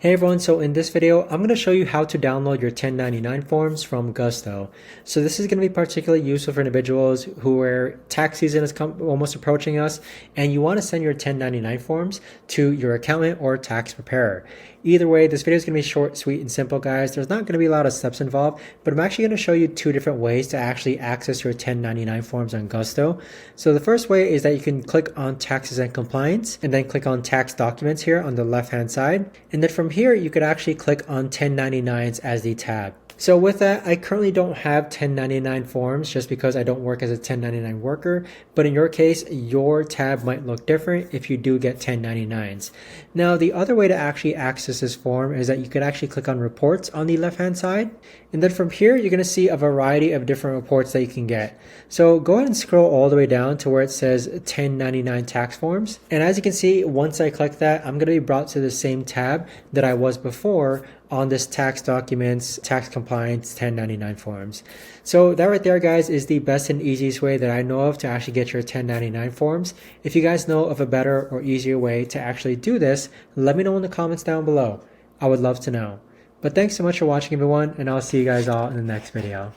Hey everyone, so in this video, I'm going to show you how to download your 1099 forms from Gusto. So this is going to be particularly useful for individuals who are tax season is almost approaching us and you want to send your 1099 forms to your accountant or tax preparer. Either way, this video is going to be short, sweet, and simple, guys. There's not going to be a lot of steps involved, but I'm actually going to show you two different ways to actually access your 1099 forms on Gusto. So the first way is that you can click on Taxes and Compliance and then click on Tax Documents here on the left-hand side. And then from here, you could actually click on 1099s as the tab. So with that, I currently don't have 1099 forms just because I don't work as a 1099 worker, but in your case, your tab might look different if you do get 1099s. Now, the other way to actually access this form is that you could actually click on reports on the left-hand side. And then from here, you're going to see a variety of different reports that you can get. So go ahead and scroll all the way down to where it says 1099 tax forms. And as you can see, once I click that, I'm going to be brought to the same tab that I was before on this tax documents, tax compliance, 1099 forms. So that right there, guys, is the best and easiest way that I know of to actually get your 1099 forms. If you guys know of a better or easier way to actually do this, let me know in the comments down below. I would love to know. But thanks so much for watching, everyone, and I'll see you guys all in the next video.